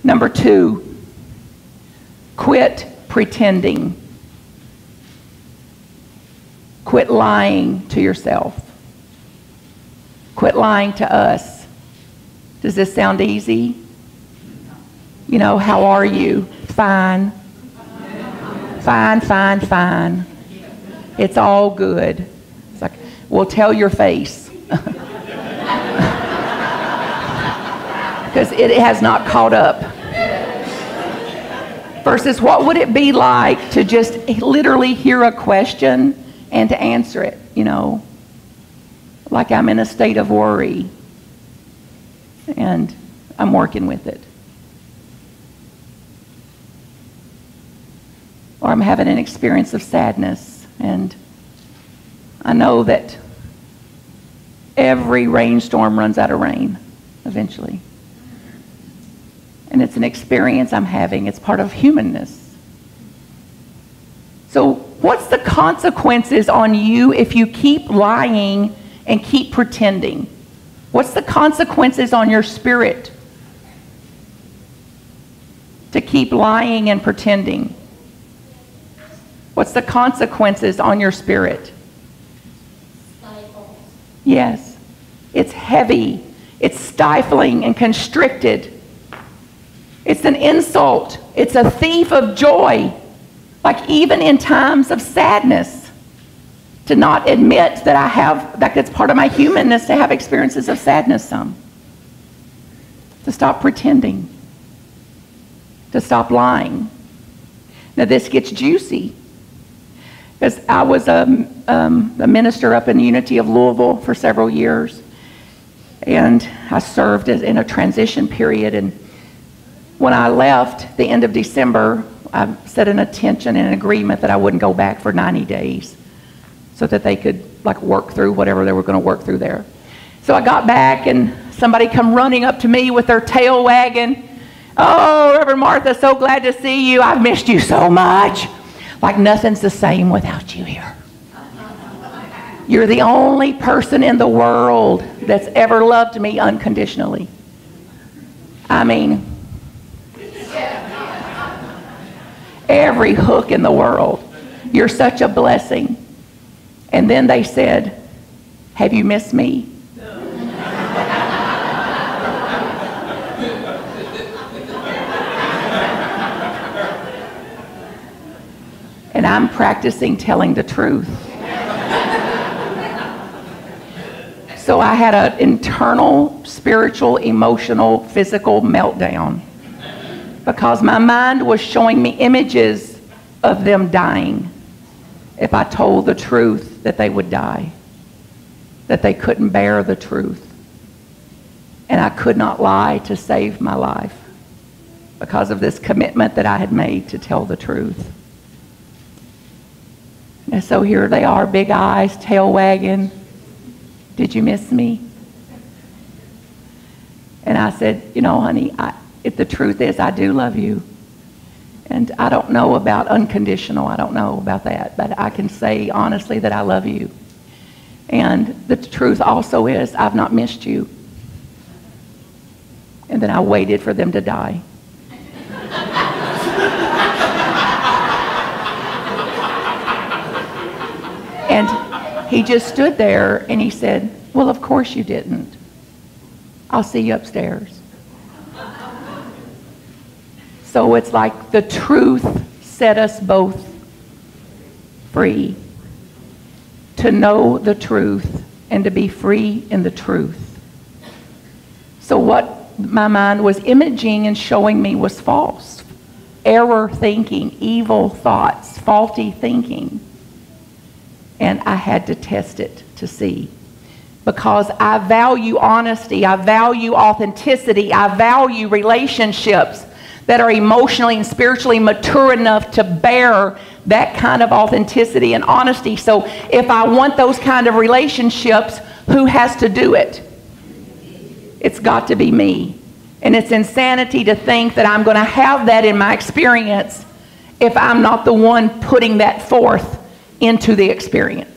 Number 2, quit pretending. Quit lying to yourself. Quit lying to us. Does this sound easy? You know, how are you? Fine. Fine, fine, fine. It's all good. It's like, well, tell your face. Because it has not caught up. Versus what would it be like to just literally hear a question and to answer it, you know, like I'm in a state of worry and I'm working with it. Or I'm having an experience of sadness, and I know that every rainstorm runs out of rain eventually. And it's an experience I'm having. It's part of humanness. So what's the consequences on you if you keep lying and keep pretending? What's the consequences on your spirit to keep lying and pretending? What's the consequences on your spirit? Stifles. Yes. It's heavy. It's stifling and constricted. It's an insult. It's a thief of joy. Like even in times of sadness, to not admit that I have, that it's part of my humanness to have experiences of sadness some. To stop pretending. To stop lying. Now this gets juicy. Because I was a minister up in the Unity of Louisville for several years. And I served in a transition period. And when I left the end of December, I set an intention and an agreement that I wouldn't go back for 90 days so that they could like work through whatever they were going to work through there. So I got back and somebody come running up to me with their tail wagging. Oh, Reverend Martha, so glad to see you. I've missed you so much. Like nothing's the same without you here. You're the only person in the world that's ever loved me unconditionally. I mean, every hook in the world. You're such a blessing. And then they said, have you missed me? And I'm practicing telling the truth. So I had an internal, spiritual, emotional, physical meltdown because my mind was showing me images of them dying. If I told the truth that they would die, that they couldn't bear the truth. And I could not lie to save my life because of this commitment that I had made to tell the truth. And so here they are, big eyes, tail wagging. Did you miss me? And I said, you know, honey, if the truth is I do love you. And I don't know about unconditional. I don't know about that. But I can say honestly that I love you. And the truth also is I've not missed you. And then I waited for them to die. And he just stood there and he said, well, of course you didn't. I'll see you upstairs. So it's like the truth set us both free. To know the truth and to be free in the truth. So what my mind was imaging and showing me was false. Error thinking, evil thoughts, faulty thinking. And I had to test it to see. Because I value honesty, I value authenticity, I value relationships that are emotionally and spiritually mature enough to bear that kind of authenticity and honesty. So if I want those kind of relationships, who has to do it? It's got to be me. And it's insanity to think that I'm going to have that in my experience if I'm not the one putting that forth into the experience.